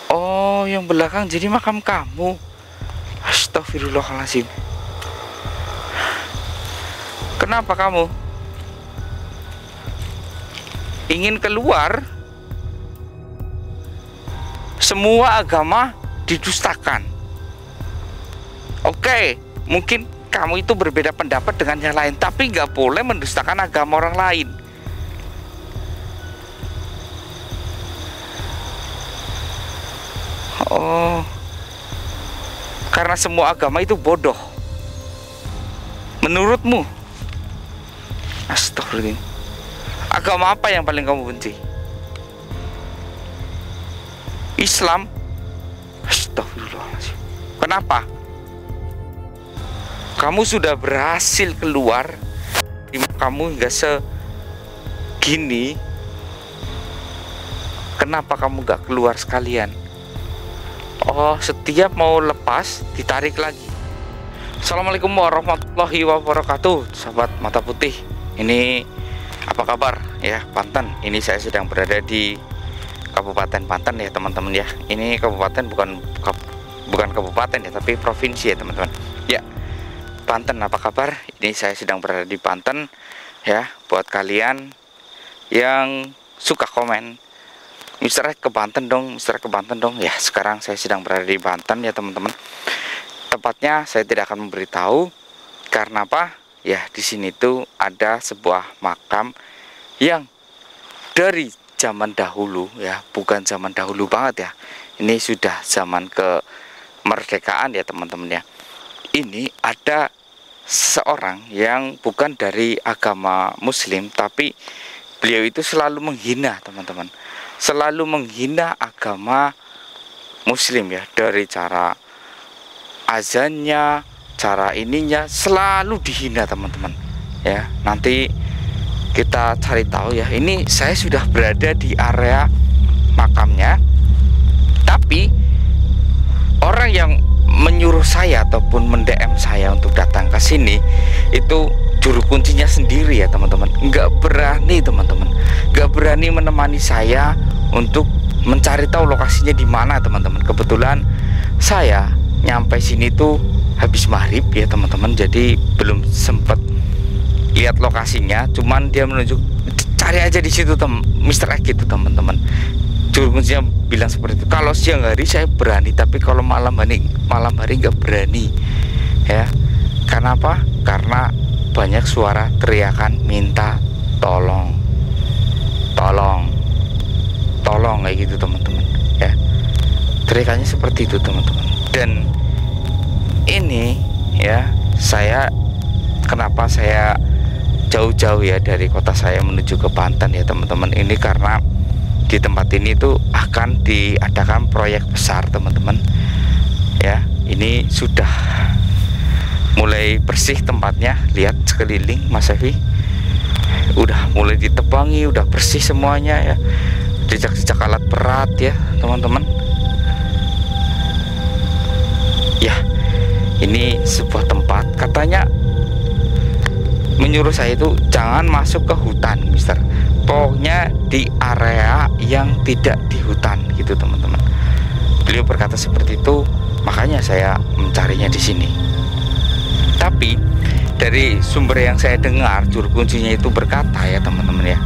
Oh, yang belakang jadi makam kamu. Astagfirullahaladzim. Kenapa kamu ingin keluar? Semua agama didustakan. Oke, mungkin kamu itu berbeda pendapat dengan yang lain, tapi nggak boleh mendustakan agama orang lain. Oh, karena semua agama itu bodoh menurutmu? Astagfirullahaladzim. Agama apa yang paling kamu benci? Islam? Astagfirullahaladzim. Kenapa? Kamu sudah berhasil keluar, kamu hingga segini. Kenapa kamu gak keluar sekalian? Oh, setiap mau lepas ditarik lagi. Assalamualaikum warahmatullahi wabarakatuh, sahabat mata putih. Ini apa kabar ya, Banten? Ini saya sedang berada di Kabupaten Banten ya teman-teman ya. Ini kabupaten bukan kabupaten ya, tapi provinsi ya teman-teman. Ya, Banten apa kabar? Ini saya sedang berada di Banten ya. Buat kalian yang suka komen, Mister ke Banten dong, Mister ke Banten dong. Ya, sekarang saya sedang berada di Banten ya teman-teman. Tepatnya saya tidak akan memberitahu karena apa? Ya, di sini tuh ada sebuah makam yang dari zaman dahulu ya, bukan zaman dahulu banget ya. Ini sudah zaman kemerdekaan ya teman-teman ya. Ini ada seorang yang bukan dari agama Muslim, tapi beliau itu selalu menghina teman-teman. Selalu menghina agama Muslim ya, dari cara azannya, cara ininya selalu dihina teman-teman ya. Nanti kita cari tahu ya. Ini saya sudah berada di area makamnya, tapi orang yang menyuruh saya ataupun mendm saya untuk datang ke sini itu juru kuncinya sendiri ya teman-teman. Nggak berani teman-teman, nggak berani menemani saya untuk mencari tahu lokasinya di mana teman-teman. Kebetulan saya nyampe sini tuh habis maghrib ya teman-teman, jadi belum sempat lihat lokasinya. Cuman dia menunjuk cari aja di situ Mister X gitu teman-teman. Juru kuncinya bilang seperti itu. Kalau siang hari saya berani, tapi kalau malam hari nggak berani ya. Karena apa? Karena banyak suara teriakan minta tolong, tolong, tolong kayak gitu teman-teman ya. Teriakannya seperti itu teman-teman. Dan ini ya, kenapa saya jauh-jauh ya dari kota saya menuju ke Banten ya teman-teman. Ini karena di tempat ini tuh akan diadakan proyek besar teman-teman ya. Ini sudah mulai bersih tempatnya, lihat sekeliling Mas Evi, udah mulai ditebangi, udah bersih semuanya ya. Jejak-jejak alat berat ya teman-teman ya. Ini sebuah tempat katanya menyuruh saya itu jangan masuk ke hutan Mister, pokoknya di area yang tidak di hutan gitu teman-teman. Beliau berkata seperti itu, makanya saya mencarinya di sini. Tapi dari sumber yang saya dengar, juru kuncinya itu berkata ya teman-teman ya,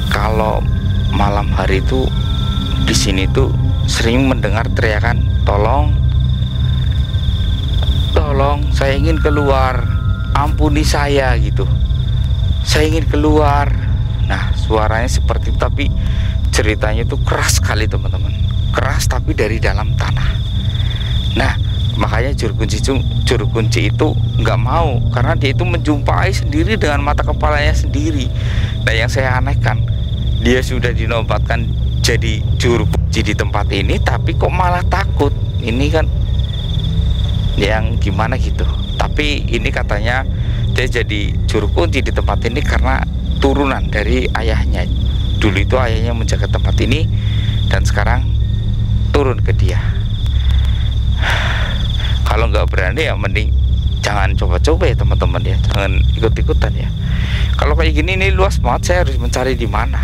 kalau malam hari itu di sini tuh sering mendengar teriakan tolong, tolong, saya ingin keluar, ampuni saya gitu, saya ingin keluar. Nah, suaranya seperti itu, tapi ceritanya itu keras sekali teman-teman, keras tapi dari dalam tanah. Nah, makanya juru kunci itu nggak mau, karena dia itu menjumpai sendiri dengan mata kepalanya sendiri. Nah, yang saya anehkan, dia sudah dinobatkan jadi juru kunci di tempat ini, tapi kok malah takut. Ini kan yang gimana gitu. Tapi ini katanya dia jadi juru kunci di tempat ini karena turunan dari ayahnya. Dulu itu ayahnya menjaga tempat ini dan sekarang turun ke dia. Kalau nggak berani ya mending jangan coba-coba ya teman-teman ya, jangan ikut-ikutan ya. Kalau kayak gini ini luas banget, saya harus mencari di mana.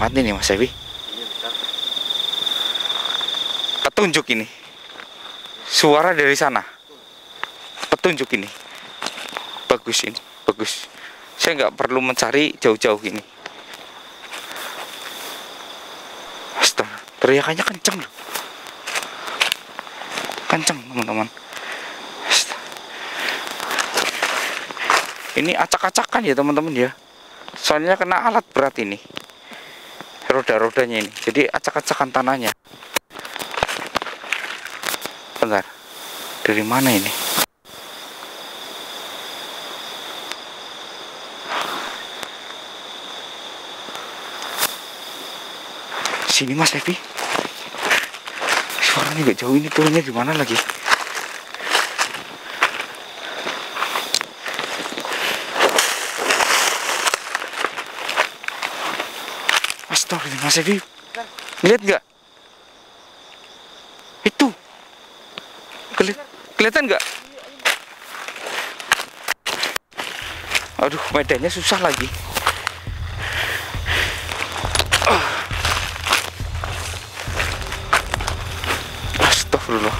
alamat ini Mas Evi. Petunjuk ini. Suara dari sana. Petunjuk ini. Bagus ini, bagus. Saya nggak perlu mencari jauh-jauh ini. Astaga, teriakannya kenceng loh. Kenceng teman-teman. Ini acak-acakan ya teman-teman ya. Soalnya kena alat berat ini. Roda-rodanya ini. Jadi acak-acakan tanahnya. Bentar. Dari mana ini? Sini Mas Evi. Suaranya gak jauh, ini turunnya gimana lagi? Astagfirullah Mas Evi. Lihat gak? Itu. Kelihatan gak? Aduh, medannya susah lagi. Astagfirullah.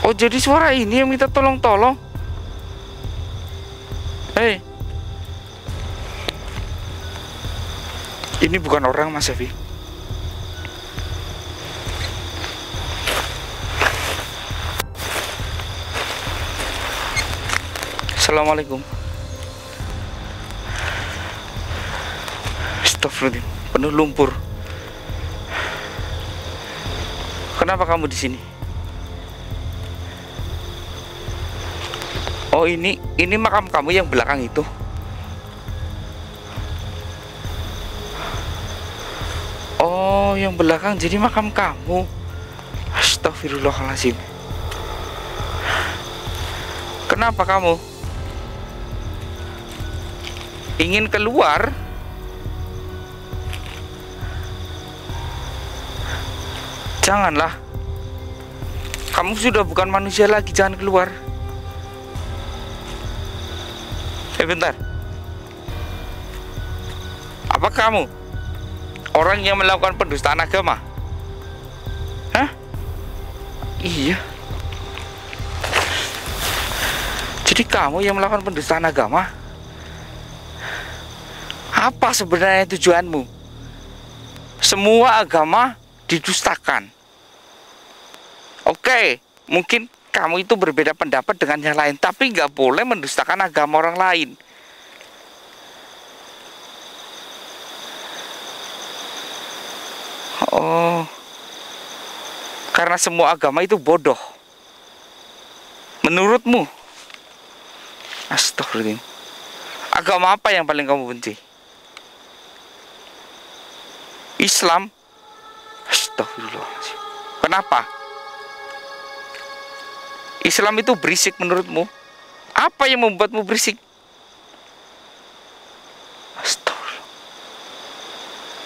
Oh, jadi suara ini yang minta tolong-tolong. Hei. Ini bukan orang Mas Evi. Assalamualaikum. Astagfirullah, penuh lumpur. Kenapa kamu di sini? Oh, ini makam kamu yang belakang itu. Oh, yang belakang jadi makam kamu. Astagfirullahaladzim. Kenapa kamu ingin keluar? Janganlah. Kamu sudah bukan manusia lagi, jangan keluar. Bentar. Apa kamu orang yang melakukan pendustaan agama? Hah? Iya. Jadi kamu yang melakukan pendustaan agama? Apa sebenarnya tujuanmu? Semua agama didustakan. Oke, mungkin kamu itu berbeda pendapat dengan yang lain, tapi nggak boleh mendustakan agama orang lain. Oh, karena semua agama itu bodoh menurutmu? Astagfirullah. Agama apa yang paling kamu benci? Islam. Astagfirullah. Kenapa? Islam itu berisik menurutmu? Apa yang membuatmu berisik? Astagfirullah.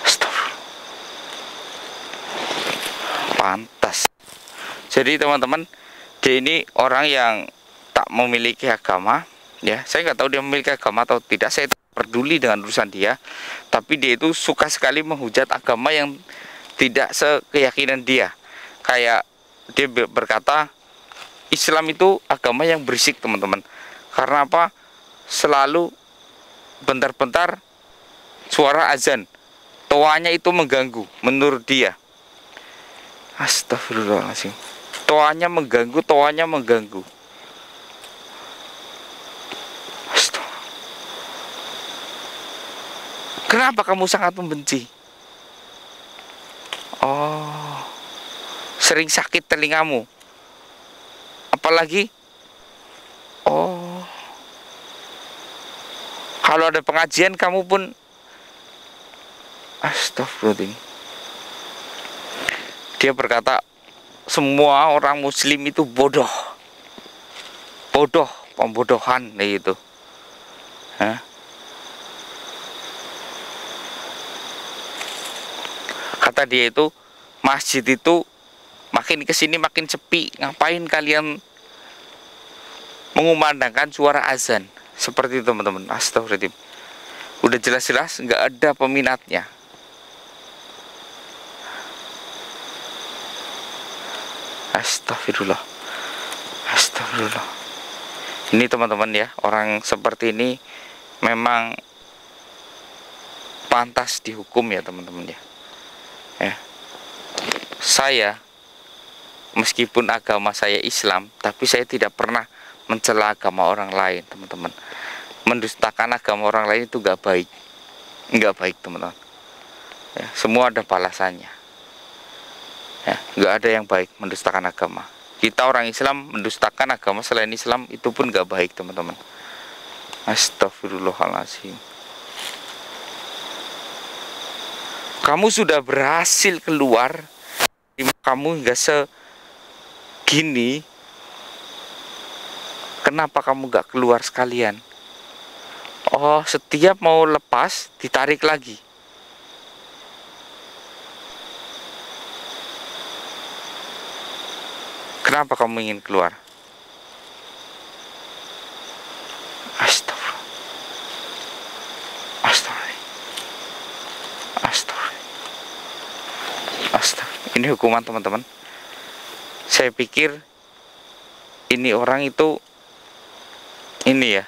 Astagfirullah. Pantas. Jadi teman-teman, dia ini orang yang tak memiliki agama. Ya, saya nggak tahu dia memiliki agama atau tidak. Saya tidak peduli dengan urusan dia. Tapi dia itu suka sekali menghujat agama yang tidak sekeyakinan dia. Kayak dia berkata, Islam itu agama yang berisik teman-teman. Karena apa? Selalu bentar-bentar suara azan, toanya itu mengganggu menurut dia. Astagfirullahaladzim. Toanya mengganggu. Kenapa kamu sangat membenci? Oh, sering sakit telingamu. Apalagi, oh, kalau ada pengajian kamu pun, astagfirullah. Dia berkata, semua orang muslim itu bodoh, pembodohan gitu. Hah? Kata dia itu, masjid itu makin kesini makin sepi. Ngapain kalian mengumandangkan suara azan? seperti itu teman-teman. Astagfirullahaladzim, udah jelas-jelas nggak ada peminatnya. Astagfirullah, astagfirullah. Ini teman-teman ya, orang seperti ini memang pantas dihukum ya teman-teman ya. Saya meskipun agama saya Islam, tapi saya tidak pernah mencela agama orang lain teman-teman. Mendustakan agama orang lain itu nggak baik, teman-teman ya, semua ada balasannya ya, nggak ada yang baik mendustakan agama. Kita orang Islam mendustakan agama selain Islam itu pun nggak baik teman-teman. Astagfirullahaladzim. Kamu sudah berhasil keluar, kamu nggak segini, kenapa kamu nggak keluar sekalian? Oh, setiap mau lepas ditarik lagi. Kenapa kamu ingin keluar? Astagfirullah. Astagfirullah. Astagfirullah. Astagfirullah. Ini hukuman teman-teman. Saya pikir ini orang itu ini ya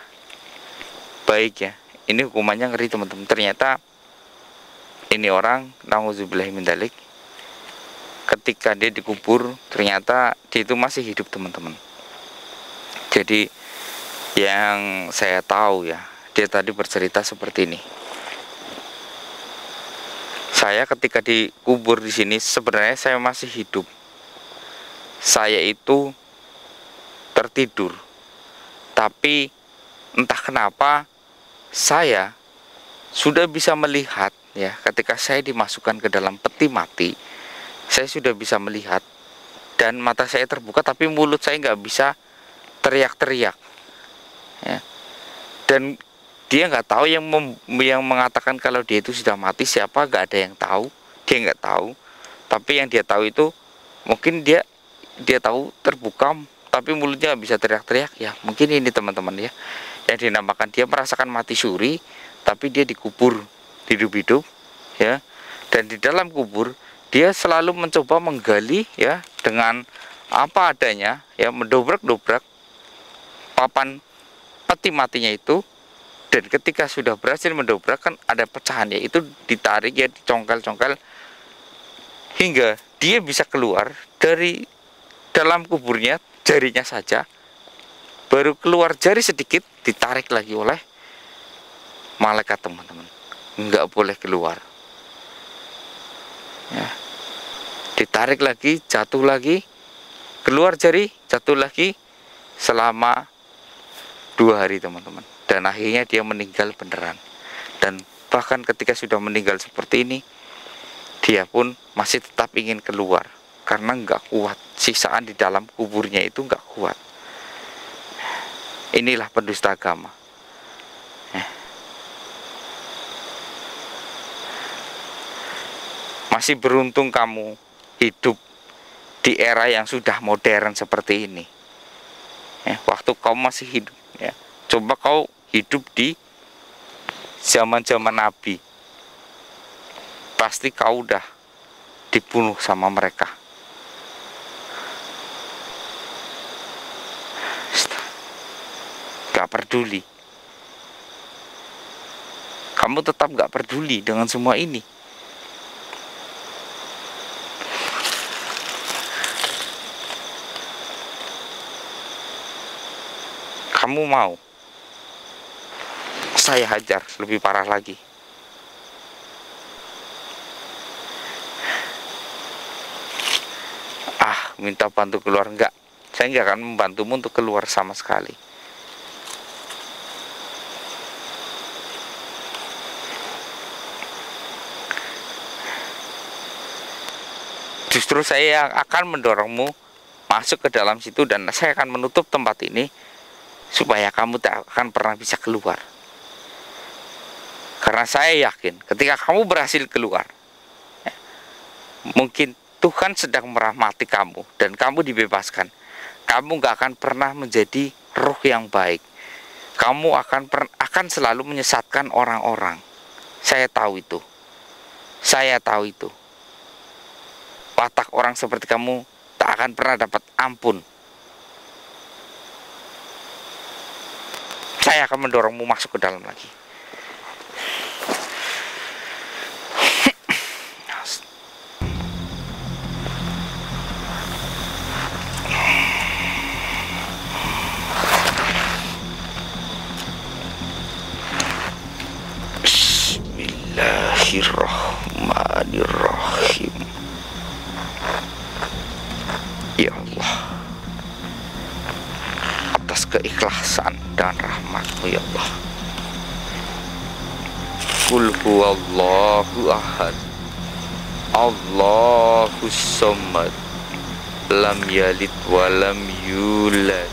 baik ya. Ini hukumannya ngeri teman-teman. Ternyata ini orang nauzubillahi min dzalik, ketika dia dikubur ternyata dia itu masih hidup teman-teman. Jadi yang saya tahu ya, dia tadi bercerita seperti ini. Saya ketika dikubur di sini sebenarnya saya masih hidup. Saya itu tertidur. Tapi entah kenapa saya sudah bisa melihat ya, ketika saya dimasukkan ke dalam peti mati, saya sudah bisa melihat dan mata saya terbuka, tapi mulut saya nggak bisa teriak-teriak ya. Dan dia nggak tahu yang mengatakan kalau dia itu sudah mati siapa, nggak ada yang tahu, dia nggak tahu. Tapi yang dia tahu itu mungkin dia tahu terbuka tapi mulutnya nggak bisa teriak-teriak ya, mungkin ini teman-teman ya, yang dinamakan dia merasakan mati suri tapi dia dikubur hidup-hidup ya. Dan di dalam kubur dia selalu mencoba menggali ya dengan apa adanya ya, mendobrak-dobrak papan peti matinya itu. Dan ketika sudah berhasil mendobrak kan ada pecahannya, itu ditarik ya, dicongkel-congkel hingga dia bisa keluar dari dalam kuburnya. Jarinya saja baru keluar jari sedikit ditarik lagi oleh malaikat teman-teman, nggak boleh keluar ya. Ditarik lagi, jatuh lagi, keluar jari, jatuh lagi selama 2 hari teman-teman. Dan akhirnya dia meninggal beneran. Dan bahkan ketika sudah meninggal seperti ini, dia pun masih tetap ingin keluar karena nggak kuat, sisaan di dalam kuburnya itu nggak kuat. Inilah pendusta agama. Masih beruntung kamu hidup di era yang sudah modern seperti ini ya, waktu kau masih hidup ya. Coba kau hidup di zaman-zaman Nabi, pasti kau udah dibunuh sama mereka. Gak peduli, kamu tetap gak peduli dengan semua ini. Kamu mau saya hajar lebih parah lagi? Minta bantu keluar, enggak, saya enggak akan membantumu untuk keluar sama sekali. Justru saya akan mendorongmu masuk ke dalam situ dan saya akan menutup tempat ini supaya kamu tak akan pernah bisa keluar. Karena saya yakin ketika kamu berhasil keluar ya, mungkin Tuhan sedang merahmati kamu dan kamu dibebaskan. Kamu gak akan pernah menjadi roh yang baik. kamu akan selalu menyesatkan orang-orang. Saya tahu itu. Saya tahu itu. Watak orang seperti kamu tak akan pernah dapat ampun. Saya akan mendorongmu masuk ke dalam lagi. Bismillahirrahmanirrahim. Ya Allah, atas keikhlasan dan rahmat-Mu ya Allah. Qul huwallahu ahad, Allahus samad, lam yalid wa lam yulad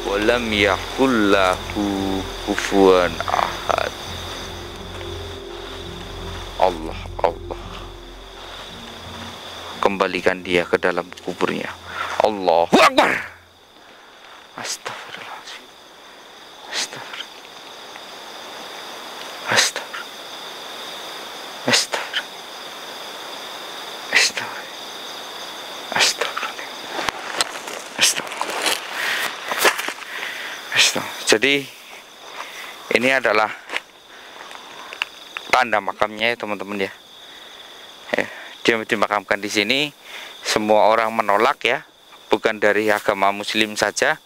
wa lam yakul lahu kufuwan ahad. Allah, kembalikan dia ke dalam kuburnya. Allahu Akbar. Astagfirullahaladzim. Jadi ini adalah tanda makamnya ya teman-teman ya. Dia dimakamkan di sini. Semua orang menolak ya, bukan dari agama Muslim saja,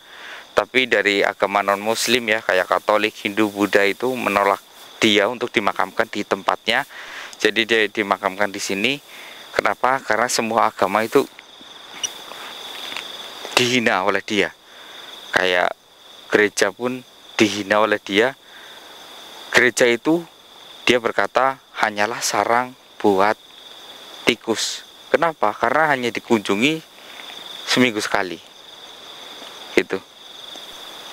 tapi dari agama non Muslim ya, kayak Katolik, Hindu, Buddha itu menolak dia untuk dimakamkan di tempatnya. Jadi dia dimakamkan di sini. Kenapa? Karena semua agama itu dihina oleh dia. Kayak gereja pun dihina oleh dia. Gereja itu dia berkata hanyalah sarang buat tikus. Kenapa? Karena hanya dikunjungi seminggu sekali. Gitu.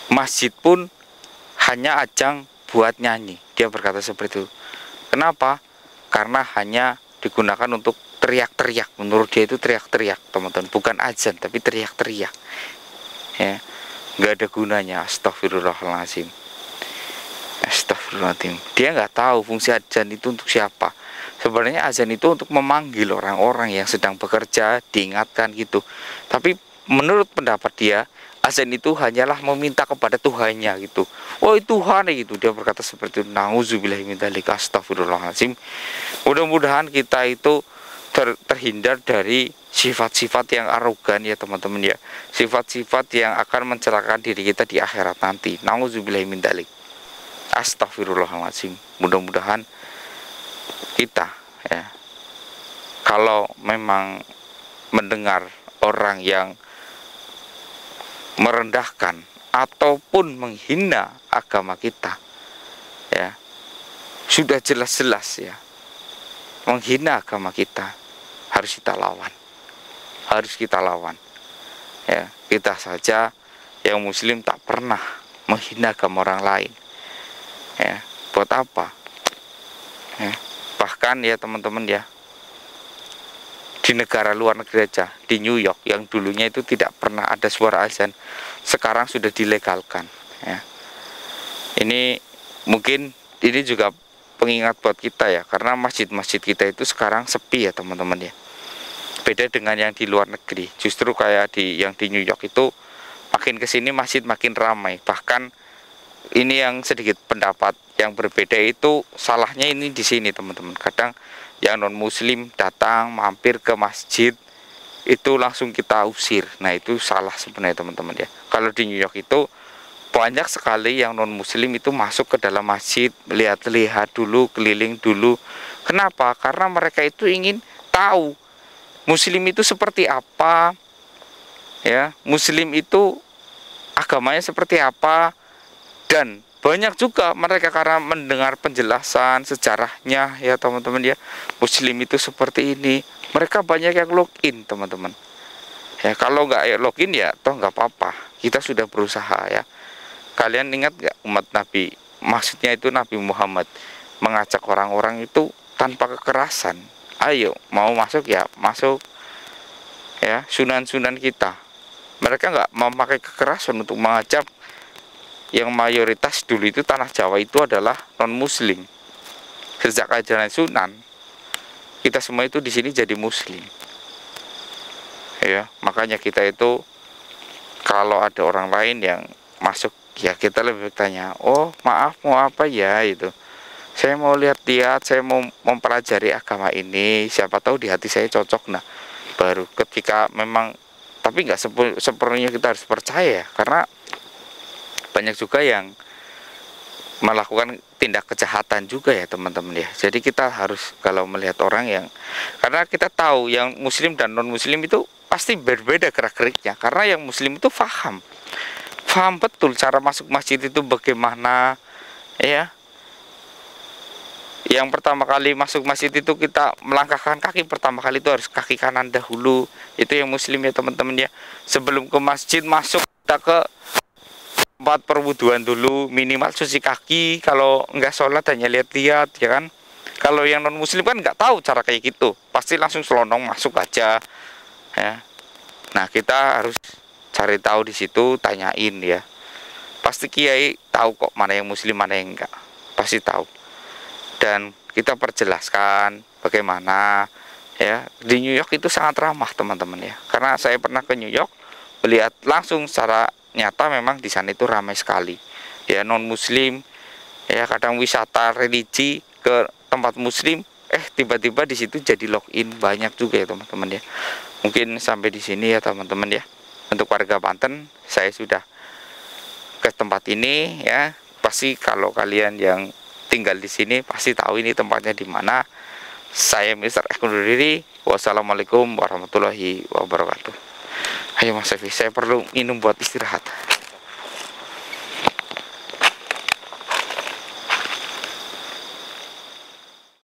Masjid pun hanya ajang buat nyanyi. Dia berkata seperti itu. Kenapa? Karena hanya digunakan untuk teriak-teriak. Menurut dia itu teriak-teriak, teman-teman. Bukan azan, tapi teriak-teriak. Ya, nggak ada gunanya. Astagfirullahaladzim. Astagfirullahaladzim. Dia nggak tahu fungsi azan itu untuk siapa. Sebenarnya azan itu untuk memanggil orang-orang yang sedang bekerja, diingatkan gitu. Tapi menurut pendapat dia, azan itu hanyalah meminta kepada Tuhannya gitu. Oh Tuhan gitu. Dia berkata seperti itu. Nauzubillahi min dzalik. Astagfirullahaladzim. Mudah-mudahan kita itu terhindar dari sifat-sifat yang arogan ya teman-teman ya. Sifat-sifat yang akan mencelakakan diri kita di akhirat nanti. Nauzubillahi min dzalik. Astagfirullahaladzim. Mudah-mudahan kita ya, kalau memang mendengar orang yang merendahkan ataupun menghina agama kita ya, sudah jelas-jelas ya menghina agama kita, harus kita lawan ya. Kita saja yang muslim tak pernah menghina agama orang lain ya. Buat apa ya? Bahkan ya teman-teman ya, di negara luar negeri aja, di New York yang dulunya itu tidak pernah ada suara azan, sekarang sudah dilegalkan ya. Ini mungkin ini juga pengingat buat kita ya, karena masjid-masjid kita itu sekarang sepi ya teman-teman ya. Beda dengan yang di luar negeri. Justru kayak yang di New York itu makin kesini masjid makin ramai. Bahkan ini yang sedikit pendapat yang berbeda itu, salahnya ini di sini teman-teman. Kadang yang non muslim datang mampir ke masjid itu langsung kita usir. Nah itu salah sebenarnya teman-teman ya. Kalau di New York itu banyak sekali yang non muslim itu masuk ke dalam masjid, lihat-lihat dulu, keliling dulu. Kenapa? Karena mereka itu ingin tahu muslim itu seperti apa ya, muslim itu agamanya seperti apa. Dan banyak juga mereka karena mendengar penjelasan sejarahnya ya teman-teman ya, muslim itu seperti ini, mereka banyak yang login teman-teman ya. Kalau nggak ya login ya toh nggak apa-apa, kita sudah berusaha ya. Kalian ingat nggak umat Nabi, maksudnya itu Nabi Muhammad mengajak orang-orang itu tanpa kekerasan. Ayo mau masuk ya masuk ya, sunan-sunan kita, mereka nggak memakai kekerasan untuk mengajak yang mayoritas dulu itu tanah Jawa itu adalah non Muslim. Sejak ajaran Sunan, kita semua itu di sini jadi Muslim. Ya, makanya kita itu kalau ada orang lain yang masuk, ya kita lebih tanya, oh maaf mau apa ya itu. Saya mau lihat-lihat, saya mau mempelajari agama ini, siapa tahu di hati saya cocok. Nah, baru ketika memang, tapi nggak sepenuhnya kita harus percaya, karena banyak juga yang melakukan tindak kejahatan juga ya teman-teman ya. Jadi kita harus kalau melihat orang yang, karena kita tahu yang Muslim dan non Muslim itu pasti berbeda gerak-geriknya, karena yang Muslim itu paham betul cara masuk masjid itu bagaimana ya. Yang pertama kali masuk masjid itu kita melangkahkan kaki pertama kali itu harus kaki kanan dahulu. Itu yang Muslim ya teman-teman ya. Sebelum ke masjid masuk kita ke tempat perwuduan dulu, minimal cuci kaki. Kalau nggak sholat hanya lihat-lihat ya kan. Kalau yang non Muslim kan nggak tahu cara kayak gitu, pasti langsung selonong masuk aja ya. Nah kita harus cari tahu di situ, tanyain ya. Pasti kiai tahu kok mana yang Muslim mana yang enggak, pasti tahu. Dan kita perjelaskan bagaimana ya. Di New York itu sangat ramah teman-teman ya, karena saya pernah ke New York melihat langsung secara nyata memang di sana itu ramai sekali ya, non Muslim ya. Kadang wisata religi ke tempat Muslim, tiba-tiba di situ jadi login banyak juga ya teman-teman ya. Mungkin sampai di sini ya teman-teman ya. Untuk warga Banten, saya sudah ke tempat ini ya. Pasti kalau kalian yang tinggal di sini pasti tahu ini tempatnya di mana. Saya Mr. Eko undur diri. Wassalamualaikum warahmatullahi wabarakatuh. Ayo Mas Evi, saya perlu minum buat istirahat.